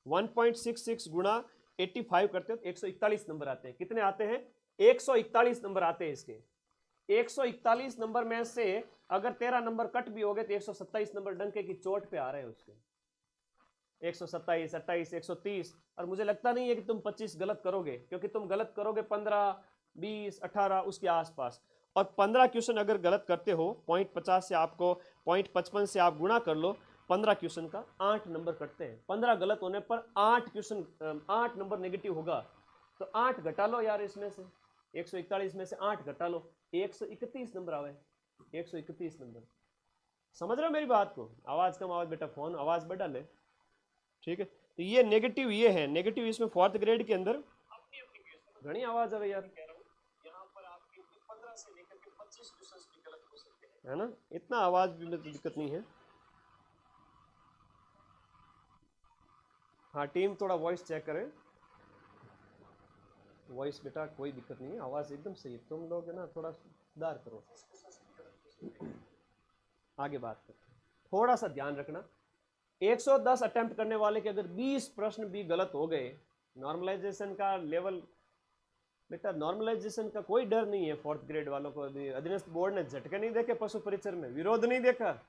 1.66 गुणा 85 करते हो तो 141 नंबर आते हैं। कितने आते हैं? 141 नंबर आते हैं इसके। 141 नंबर में से अगर 13 नंबर कट भी हो गए तो 127 नंबर डंके की चोट पे आ रहे हैं उसके, 127, 28, 130, और मुझे लगता नहीं है कि तुम 25 गलत करोगे, क्योंकि तुम गलत करोगे 15, 20, 18 उसके आसपास, और 15 क्वेश्चन अगर गलत करते हो, 0.50 से आपको 0.55 से आप गुणा कर लो, 15 क्वेश्चन का 8 नंबर कटते हैं। 15 गलत होने पर 8 नंबर नेगेटिव होगा। तो 8 घटा लो यार, इसमें से 141 में से 8 घटा लो, 131 नंबर आवे। 131 नंबर। समझ रहे हो मेरी बात को? आवाज कम, आवाज बेटा, फोन आवाज बढ़ा ले, ठीक है। तो ये नेगेटिव, ये है नेगेटिव इसमें 4th ग्रेड के अंदर घनी आवाज आवे यार, है ना, इतना आवाज भी में तो दिक्कत नहीं है। हाँ टीम थोड़ा वॉइस चेक करें, वॉइस बेटा कोई दिक्कत नहीं है, आवाज एकदम सही है। तुम लोग है ना थोड़ा सुधार करो। आगे बात करते हैं, थोड़ा सा ध्यान रखना। 110 अटेम्प्ट करने वाले के अगर 20 प्रश्न भी गलत हो गए, नॉर्मलाइजेशन का लेवल बेटा, नॉर्मलाइजेशन का कोई डर नहीं है 4th ग्रेड वालों को। अधीनस्थ बोर्ड ने झटके नहीं देखे, पशु परिचर में विरोध नहीं देखा,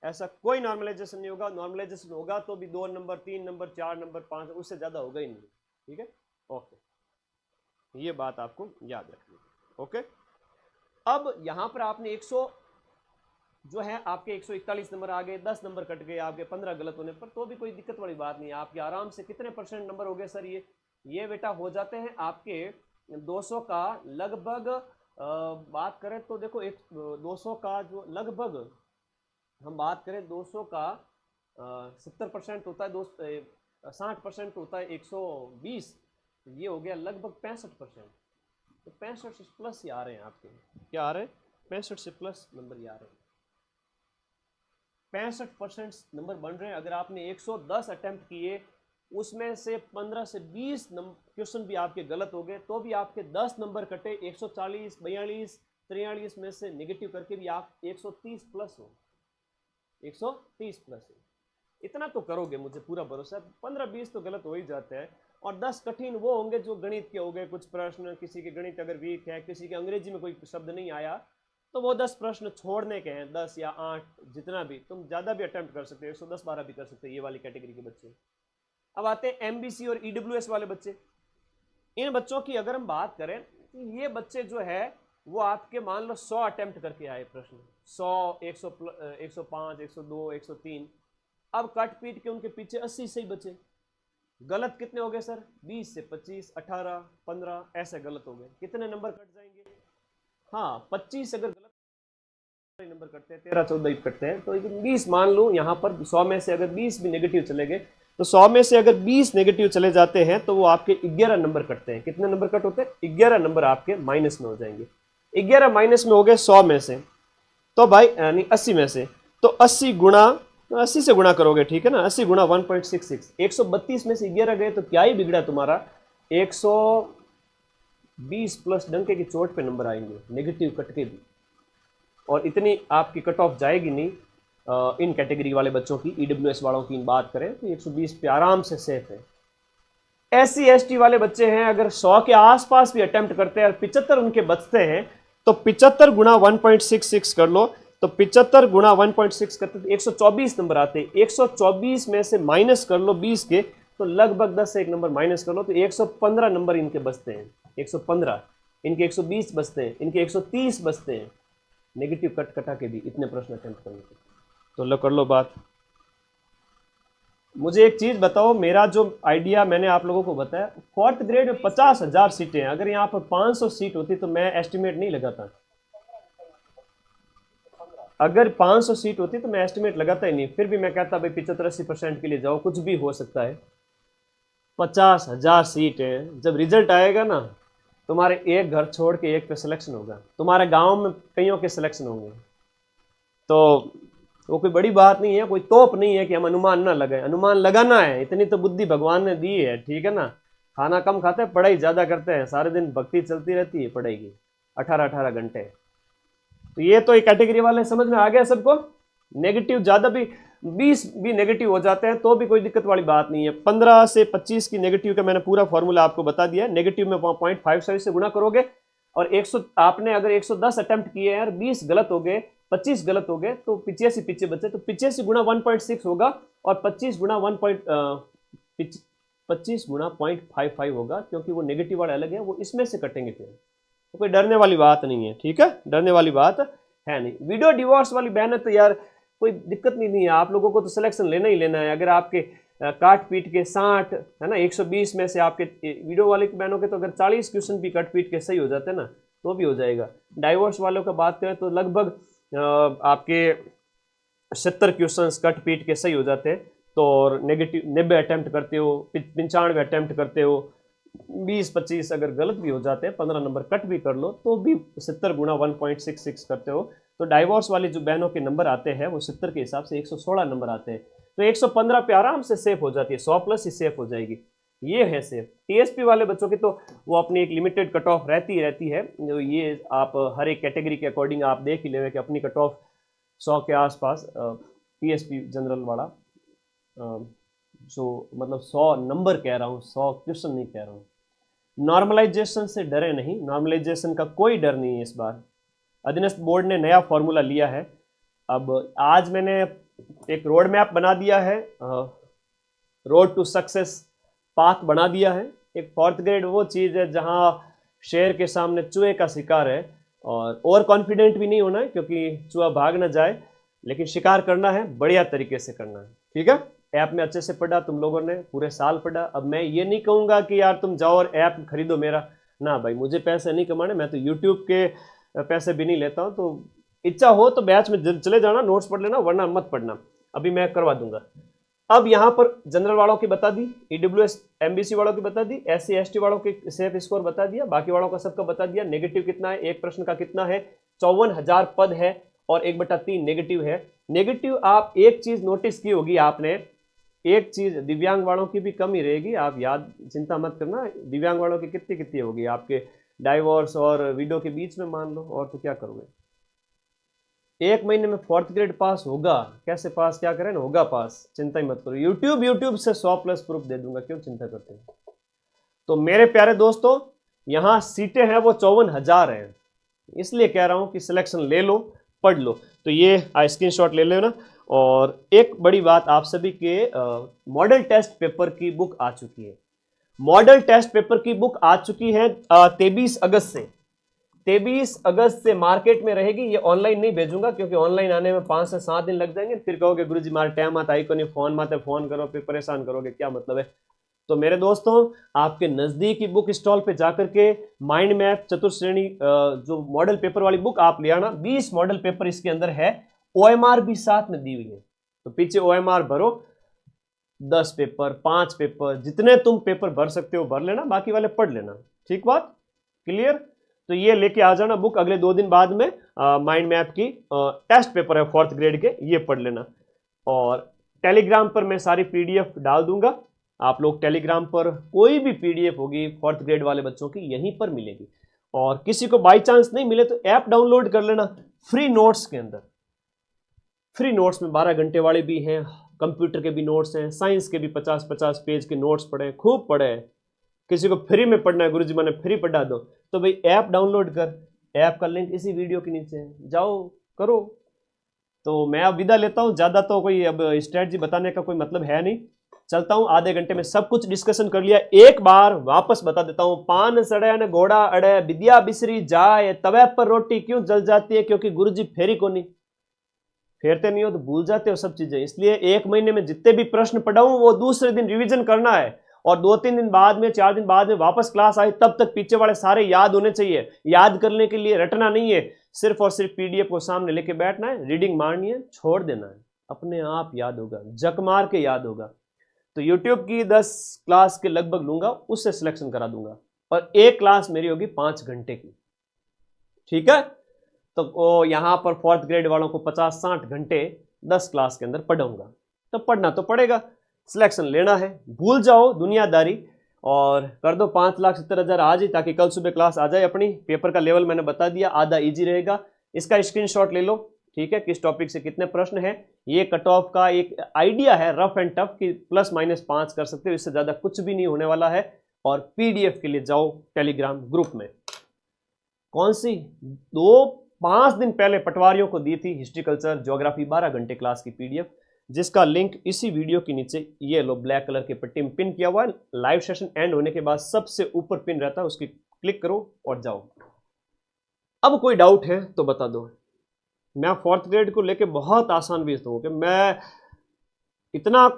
ऐसा कोई नॉर्मलाइजेशन नहीं होगा। नॉर्मलाइजेशन होगा तो भी 2 नंबर, 3 नंबर, 4 नंबर, 5, उससे ज्यादा होगा ही नहीं, ठीक है। ओके, ये बात आपको याद रखनी है। ओके, अब यहां पर आपने 100 जो है आपके 141 नंबर आ गए, 10 नंबर कट गए आपके 15 गलत होने पर, तो भी कोई दिक्कत वाली बात नहीं है। आपके आराम से कितने % नंबर हो गए सर? ये बेटा हो जाते हैं आपके 200 का लगभग, बात करें तो देखो 200 का जो लगभग हम बात करें 200 का 70% होता है, 60% होता है 120, ये हो गया लगभग 65%। तो 65 से प्लस ही आ रहे हैं आपके, क्या आ रहे हैं? 65 से प्लस नंबर ही आ रहे हैं, 65% नंबर बन रहे हैं। अगर आपने 110 अटेम्प्ट किए, उसमें से 15 से 20 क्वेश्चन भी आपके गलत हो गए, तो भी आपके 10 नंबर कटे। 140, 42, 43 में से नेगेटिव करके भी आप 130 प्लस हो, 130 प्लस हो। इतना तो करोगे, मुझे पूरा भरोसा है। 15-20 तो गलत हो ही जाते हैं, और 10 कठिन वो होंगे जो गणित के हो गए कुछ प्रश्न, किसी के गणित अगर वीक है, किसी के अंग्रेजी में कोई शब्द नहीं आया, तो वो 10 प्रश्न छोड़ने के हैं, 10 या 8, जितना भी, तुम ज़्यादा भी अटेम्प्ट कर सकते हो, 110-12 भी कर सकते हो, ये वाली कैटेगरी के बच्चे। अब आते हैं एमबीसी और ईडब्ल्यूएस वाले बच्चे। इन बच्चों की अगर हम बात करें, तो ये बच्चे जो है वो आपके मान लो 100 अटेम्प्ट करके आए प्रश्न, 100, 105, 102, 103। अब कट पीट के उनके पीछे 80 से ही बचे। गलत कितने हो गए सर? 20 से 25, 18, 15 ऐसे गलत हो गए। कितने नंबर कट जाएंगे? हाँ 25 अगर गलत नंबर कटते हैं, 13-14 कटते हैं, तो 20 मान लो यहाँ पर 100 में से अगर 20 भी नेगेटिव चले गए, तो 100 में से अगर 20 नेगेटिव चले जाते हैं तो वो आपके 11 नंबर कटते हैं। कितने नंबर कट होते हैं? 11 नंबर आपके माइनस में हो जाएंगे। 11 माइनस में हो गए 100 में से, तो भाई यानी 80 में से, तो 80 गुणा, 80 से गुणा करोगे, ठीक है ना, 80 गुणा 1.66, 132 में से 11 गए, तो क्या ही बिगड़ा तुम्हारा, 120 प्लस डंके की चोट पे नंबर आएंगे नेगेटिव कट के भी। और इतनी आपकी कट ऑफ जाएगी नहीं इन कैटेगरी वाले बच्चों की, ईडब्ल्यूएस वालों की बात करें तो 120 पे आराम से सेफ है। एससी एसटी वाले बच्चे हैं, अगर 100 के आसपास भी अटेम्प्ट करते हैं और 75 उनके बचते हैं, तो 75 गुणा 1.66 कर लो, तो 75 गुणा 1.6 करते तो 124 नंबर आते हैं। 124 में से माइनस कर लो 20 के, तो लगभग 10 से 1 नंबर माइनस कर लो, तो 115 नंबर इनके बचते हैं। 115, इनके 120 बचते हैं, इनके 130 बचते हैं नेगेटिव कट कटा के भी इतने प्रश्न अटेम्प्ट करने के। तो लो कर लो बात। मुझे एक चीज बताओ, मेरा जो आइडिया मैंने आप लोगों को बताया, 4th ग्रेड में 50,000 सीटें हैं, अगर यहाँ पर 500 सीट होती तो मैं एस्टिमेट नहीं लगाता। अगर 500 सीट होती तो मैं एस्टिमेट लगाता ही नहीं, फिर भी मैं कहता भाई 75-80% के लिए जाओ, कुछ भी हो सकता है। 50,000 सीट है, जब रिजल्ट आएगा ना, तुम्हारे एक घर छोड़ के एक पे सिलेक्शन होगा, तुम्हारे गांव में कईयों के सिलेक्शन होंगे, तो वो कोई बड़ी बात नहीं है, कोई तोप नहीं है कि हम अनुमान ना लगाएं। अनुमान लगाना है, इतनी तो बुद्धि भगवान ने दी है, ठीक है ना। खाना कम खाते हैं, पढ़ाई ज्यादा करते हैं, सारे दिन भक्ति चलती रहती है पढ़ाई की, 18-18 घंटे। तो ये तो एक कैटेगरी वाले समझ में आ गया सबको। नेगेटिव ज्यादा भी, 20 भी नेगेटिव हो जाते हैं तो भी कोई दिक्कत वाली बात नहीं है। 15 से 25 की नेगेटिव का मैंने पूरा फॉर्मूला आपको बता दिया है। नेगेटिव में 0.57 से गुणा करोगे, और 100 आपने अगर 110 अटेम्प्ट किए हैं और 20 गलत हो गए, 25 गलत हो गए, तो 85 पीछे बचे, तो 85 गुणा 1.6 होगा, और 25 गुणा 25 गुणा 0.55 होगा, क्योंकि वो नेगेटिव वाले अलग है, वो इसमें से कटेंगे फिर। तो कोई डरने वाली बात नहीं है, ठीक है, डरने वाली बात है नहीं। वीडियो डिवोर्स वाली बहन है तो यार कोई दिक्कत नहीं है, आप लोगों को तो सिलेक्शन लेना ही लेना है। अगर आपके काट पीट के 60 है ना 120 में से आपके वीडियो वाले बहनों के तो अगर 40 क्वेश्चन भी कट पीट के सही हो जाते हैं ना तो भी हो जाएगा। डाइवोर्स वालों का बात करें तो लगभग आपके 70 क्वेश्चन कट पीट के सही हो जाते हैं। तो और नेगेटिव 90 अटैम्प्ट करते हो, 95 अटैम्प्ट करते हो, 20-25 अगर गलत भी हो जाते हैं, 15 नंबर कट भी कर लो तो भी 70 गुणा 1.66 करते हो तो डाइवोर्स वाली जो बहनों के नंबर आते हैं वो 70 के हिसाब से 116 नंबर आते हैं। तो 115 पे आराम से सेफ हो जाती है, 100 प्लस ही सेफ हो जाएगी, ये है सेफ। टीएसपी वाले बच्चों की तो वो अपनी एक लिमिटेड कट ऑफ रहती है, जो ये आप हर एक कैटेगरी के अकॉर्डिंग आप देख ही लेंगे कि अपनी कट ऑफ 100 के आसपास टीएसपी जनरल वाला जो मतलब 100 नंबर कह रहा हूँ, 100 क्वेश्चन नहीं कह रहा हूँ। नॉर्मलाइजेशन से डरे नहीं, नॉर्मलाइजेशन का कोई डर नहीं है इस बार। अधीनस्थ बोर्ड ने नया फॉर्मूला लिया है। अब आज मैंने एक रोड मैप बना दिया है, रोड टू सक्सेस पाथ बना दिया है। एक 4th ग्रेड वो चीज़ है जहाँ शेर के सामने चूहे का शिकार है और ओवर कॉन्फिडेंट भी नहीं होना है क्योंकि चूहा भाग ना जाए, लेकिन शिकार करना है, बढ़िया तरीके से करना है, ठीक है। ऐप में अच्छे से पढ़ा तुम लोगों ने, पूरे साल पढ़ा। अब मैं ये नहीं कहूँगा कि यार तुम जाओ और ऐप खरीदो मेरा, ना भाई, मुझे पैसे नहीं कमाने, मैं तो यूट्यूब के पैसे भी नहीं लेता हूँ। तो इच्छा हो तो बैच में चले जाना, नोट्स पढ़ लेना, वरना मत पढ़ना, अभी मैं करवा दूंगा। अब यहाँ पर जनरल वालों की बता दी, EWS MBC वालों की बता दी, SC ST वालों की सेफ स्कोर बता दिया, बाकी वालों का सबका बता दिया। नेगेटिव कितना है, एक प्रश्न का कितना है, 54,000 पद है और 1/3 नेगेटिव है। नेगेटिव आप एक चीज नोटिस की होगी आपने, एक चीज दिव्यांग वालों की भी कम ही रहेगी, आप याद चिंता मत करना। दिव्यांग वालों की कितनी होगी आपके डाइवोर्स और वीडियो के बीच में मान लो, और तो क्या करोगे। 1 महीने में 4th ग्रेड पास होगा, कैसे पास क्या करें ना, होगा पास, चिंता ही मत करो। यूट्यूब से 100 प्लस प्रूफ दे दूंगा, क्यों चिंता करते हैं। तो मेरे प्यारे दोस्तों, यहाँ सीटें हैं वो 54,000 हैं, इसलिए कह रहा हूं कि सिलेक्शन ले लो, पढ़ लो। तो ये स्क्रीनशॉट ले लेना। और एक बड़ी बात, आप सभी के मॉडल टेस्ट पेपर की बुक आ चुकी है। मॉडल टेस्ट पेपर की बुक आ चुकी है 23 अगस्त से। 23 अगस्त से मार्केट में रहेगी। ये ऑनलाइन नहीं भेजूंगा क्योंकि ऑनलाइन आने में 5 से 7 दिन लग जाएंगे, फिर कहोगे गुरुजी मारे टाइम आता ही को नहीं, फोन माते फोन करो, फिर परेशान करोगे, क्या मतलब है। तो मेरे दोस्तों, आपके नजदीकी बुक स्टॉल पे जाकर के माइंड मैप चतुर्श्रेणी जो मॉडल पेपर वाली बुक आप ले आना। 20 मॉडल पेपर इसके अंदर है, OMR भी साथ में दी हुई है, तो पीछे OMR भरो, 10 पेपर 5 पेपर जितने तुम पेपर भर सकते हो भर लेना, बाकी वाले पढ़ लेना, ठीक बात, क्लियर। तो ये लेके आ जाना बुक, अगले 2 दिन बाद में माइंड मैप की टेस्ट पेपर है 4th ग्रेड के, ये पढ़ लेना। और टेलीग्राम पर मैं सारी PDF डाल दूंगा, आप लोग टेलीग्राम पर कोई भी PDF होगी 4th ग्रेड वाले बच्चों की यहीं पर मिलेगी। और किसी को बाई चांस नहीं मिले तो ऐप डाउनलोड कर लेना फ्री नोट्स के अंदर। फ्री नोट्स में 12 घंटे वाले भी हैं, कंप्यूटर के भी नोट्स हैं, साइंस के भी 50-50 पेज के नोट्स पढ़े, खूब पढ़े। किसी को फ्री में पढ़ना है, गुरुजी मैंने फ्री पढ़ा दो, तो भाई ऐप डाउनलोड कर, ऐप का लिंक इसी वीडियो के नीचे है, जाओ करो। तो मैं अब विदा लेता हूँ, ज़्यादा तो कोई अब स्ट्रेटजी बताने का कोई मतलब है नहीं, चलता हूँ। आधे घंटे में सब कुछ डिस्कशन कर लिया, एक बार वापस बता देता हूँ। पान सड़े न घोड़ा अड़े, विद्या बिसरी जाए, तवे पर रोटी क्यों जल जाती है, क्योंकि गुरुजी फेरी को नहीं फेरते नहीं हो तो भूल जाते हो सब चीजें। इसलिए 1 महीने में जितने भी प्रश्न पढ़ाऊं वो दूसरे दिन रिवीजन करना है, और 2-3 दिन बाद में 4 दिन बाद में वापस क्लास आई तब तक पीछे वाले सारे याद होने चाहिए। याद करने के लिए रटना नहीं है, सिर्फ और सिर्फ PDF को सामने लेके बैठना है, रीडिंग मारनी है, छोड़ देना है, अपने आप याद होगा, जक मार के याद होगा। तो YouTube की 10 क्लास के लगभग लूंगा, उससे सिलेक्शन करा दूंगा, और एक क्लास मेरी होगी 5 घंटे की, ठीक है। तो यहाँ पर 4th ग्रेड वालों को 50-60 घंटे 10 क्लास के अंदर पढ़ाऊंगा, तो पढ़ना तो पड़ेगा, सिलेक्शन लेना है। भूल जाओ दुनियादारी और कर दो 5,70,000 आज ही, ताकि कल सुबह क्लास आ जाए अपनी। पेपर का लेवल मैंने बता दिया, आधा इजी रहेगा, इसका स्क्रीनशॉट ले लो, ठीक है, किस टॉपिक से कितने प्रश्न है। ये कट ऑफ का एक आइडिया है, रफ एंड टफ, कि ±5 कर सकते हो, इससे ज़्यादा कुछ भी नहीं होने वाला है। और PDF के लिए जाओ टेलीग्राम ग्रुप में। कौन सी 5 दिन पहले पटवारियों को दी थी हिस्ट्री कल्चर ज्योग्राफी 12 घंटे क्लास की PDF, जिसका लिंक इसी वीडियो के नीचे ये लो ब्लैक कलर के पट्टी में पिन किया हुआ है। लाइव सेशन एंड होने के बाद सबसे ऊपर पिन रहता है, उसकी क्लिक करो और जाओ। अब कोई डाउट है तो बता दो। मैं 4th ग्रेड को लेके बहुत आसान भी हूँ कि मैं इतना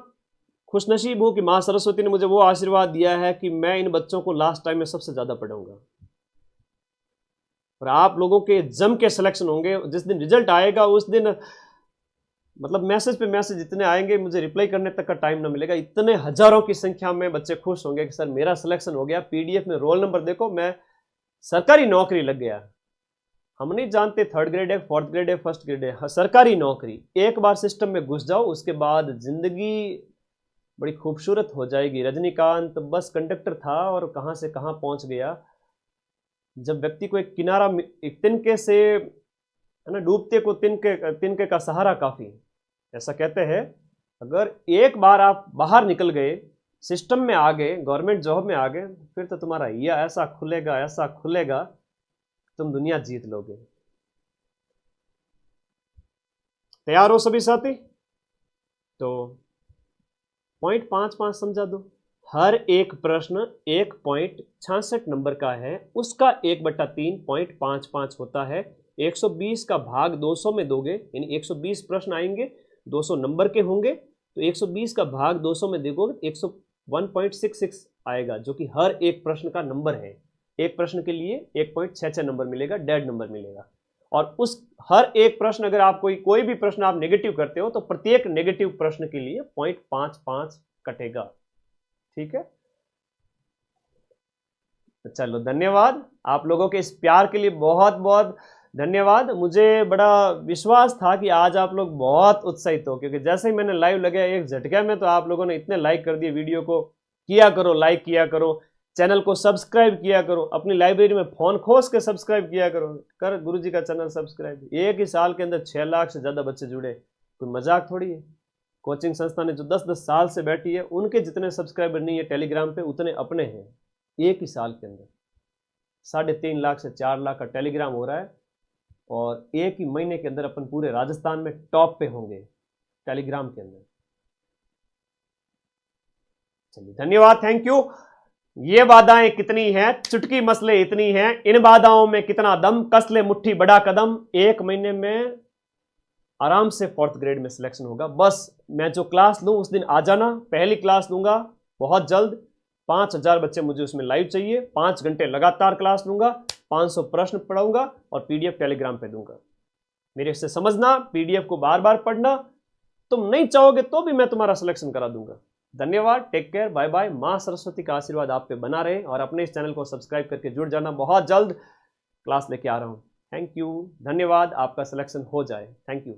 खुशनसीब हूँ कि माँ सरस्वती ने मुझे वो आशीर्वाद दिया है कि मैं इन बच्चों को लास्ट टाइम में सबसे ज़्यादा पढ़ाऊंगा। और आप लोगों के जम के सिलेक्शन होंगे। जिस दिन रिजल्ट आएगा उस दिन मतलब मैसेज पे मैसेज इतने आएंगे, मुझे रिप्लाई करने तक का टाइम ना मिलेगा। इतने हजारों की संख्या में बच्चे खुश होंगे कि सर मेरा सिलेक्शन हो गया, पीडीएफ में रोल नंबर देखो, मैं सरकारी नौकरी लग गया। हम नहीं जानते 3rd ग्रेड है, 4th ग्रेड है, 1st ग्रेड है, सरकारी नौकरी। एक बार सिस्टम में घुस जाओ उसके बाद जिंदगी बड़ी खूबसूरत हो जाएगी। रजनीकांत बस कंडक्टर था और कहां से कहां पहुंच गया। जब व्यक्ति को एक किनारा, एक तिनके से, है ना, डूबते को तिनके का सहारा काफी, ऐसा कहते हैं। अगर एक बार आप बाहर निकल गए, सिस्टम में आ गए, गवर्नमेंट जॉब में आ गए, फिर तो तुम्हारा या ऐसा खुलेगा, तुम दुनिया जीत लोगे। तैयार हो सभी साथी? तो पॉइंट 5 समझा दो। हर एक प्रश्न 1.66 नंबर का है, उसका 1/3 0.55 होता है। 120 का भाग 200 में दोगे, यानी 120 प्रश्न आएंगे, 200 नंबर के होंगे, तो 120 का भाग 200 में देखोगे 101.66 आएगा, जो कि हर एक प्रश्न का नंबर है। एक प्रश्न के लिए 1.66 नंबर मिलेगा, डेड नंबर मिलेगा। और उस हर एक प्रश्न, अगर आप कोई भी प्रश्न आप नेगेटिव करते हो तो प्रत्येक नेगेटिव प्रश्न के लिए 0.55 कटेगा। ठीक है, तो चलो, धन्यवाद आप लोगों के इस प्यार के लिए, बहुत बहुत धन्यवाद। मुझे बड़ा विश्वास था कि आज आप लोग बहुत उत्साहित हो, क्योंकि जैसे ही मैंने लाइव लगाया एक झटके में तो आप लोगों ने इतने लाइक कर दिए। वीडियो को किया करो, लाइक किया करो, चैनल को सब्सक्राइब किया करो, अपनी लाइब्रेरी में फोन खोस के सब्सक्राइब किया करो, कर गुरुजी का चैनल सब्सक्राइब। एक ही साल के अंदर 6 लाख से ज्यादा बच्चे जुड़े, कोई मजाक थोड़ी है। कोचिंग संस्था ने जो 10-10 साल से बैठी है, उनके जितने सब्सक्राइबर नहीं है टेलीग्राम पे, उतने अपने हैं। एक ही साल के अंदर 3.5 लाख से 4 लाख का टेलीग्राम हो रहा है, और एक ही महीने के अंदर अपन पूरे राजस्थान में टॉप पे होंगे टेलीग्राम के अंदर। चलिए, धन्यवाद, थैंक यू। ये बाधाएं कितनी हैं, चुटकी मसले इतनी हैं, इन बाधाओं में कितना दम, कस ले मुट्ठी बड़ा कदम। 1 महीने में आराम से 4th ग्रेड में सिलेक्शन होगा। बस मैं जो क्लास लूं उस दिन आ जाना, पहली क्लास लूंगा बहुत जल्द। 5000 बच्चे मुझे उसमें लाइव चाहिए, 5 घंटे लगातार क्लास लूंगा, 500 प्रश्न पढ़ाऊंगा और पीडीएफ टेलीग्राम पे दूंगा। मेरे से समझना, पीडीएफ को बार बार पढ़ना। तुम नहीं चाहोगे तो भी मैं तुम्हारा सिलेक्शन करा दूंगा। धन्यवाद, टेक केयर, बाय बाय। माँ सरस्वती का आशीर्वाद आप पे बना रहे, और अपने इस चैनल को सब्सक्राइब करके जुड़ जाना। बहुत जल्द क्लास लेके आ रहा हूँ। थैंक यू, धन्यवाद। आपका सिलेक्शन हो जाए। Thank you.